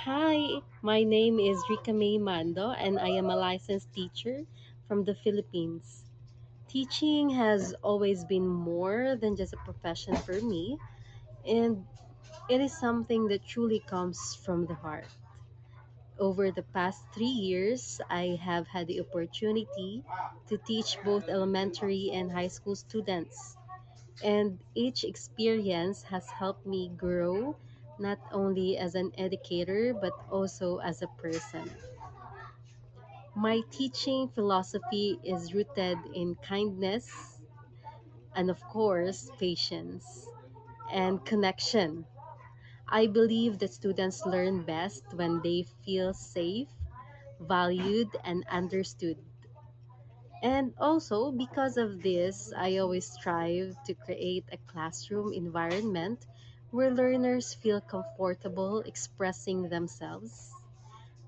Hi, my name is Rika May Mando, and I am a licensed teacher from the Philippines. Teaching has always been more than just a profession for me, and it is something that truly comes from the heart. Over the past 3 years, I have had the opportunity to teach both elementary and high school students, and each experience has helped me grow not only as an educator but also as a person. My teaching philosophy is rooted in kindness and, of course, patience and connection. I believe that students learn best when they feel safe, valued, and understood. And also, because of this, I always strive to create a classroom environment where learners feel comfortable expressing themselves,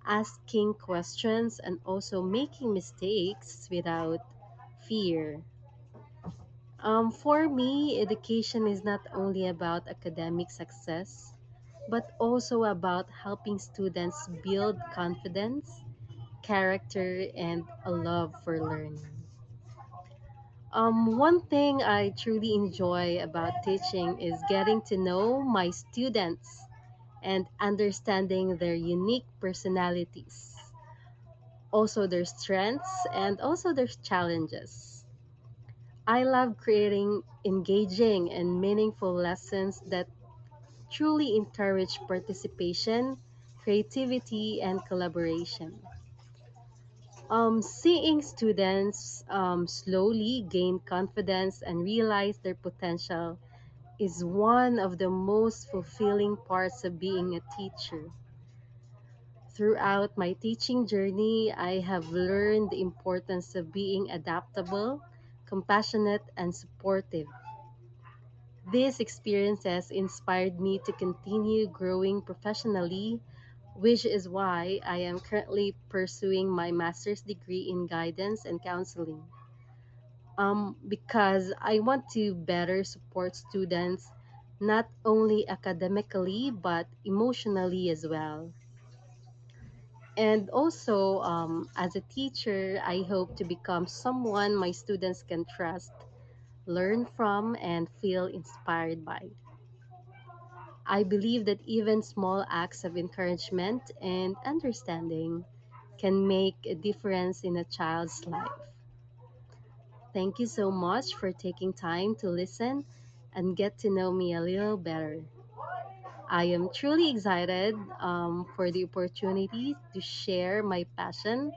asking questions, and also making mistakes without fear. For me, education is not only about academic success, but also about helping students build confidence, character, and a love for learning. One thing I truly enjoy about teaching is getting to know my students and understanding their unique personalities, also their strengths and also their challenges. I love creating engaging and meaningful lessons that truly encourage participation, creativity, and collaboration. Seeing students slowly gain confidence and realize their potential is one of the most fulfilling parts of being a teacher. Throughout my teaching journey, I have learned the importance of being adaptable, compassionate, and supportive. These experiences inspired me to continue growing professionally, which is why I am currently pursuing my master's degree in guidance and counseling. Because I want to better support students not only academically but emotionally as well. And also, as a teacher, I hope to become someone my students can trust, learn from, and feel inspired by. I believe that even small acts of encouragement and understanding can make a difference in a child's life. Thank you so much for taking time to listen and get to know me a little better. I am truly excited for the opportunity to share my passion,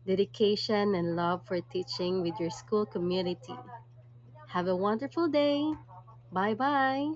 dedication, and love for teaching with your school community. Have a wonderful day. Bye bye.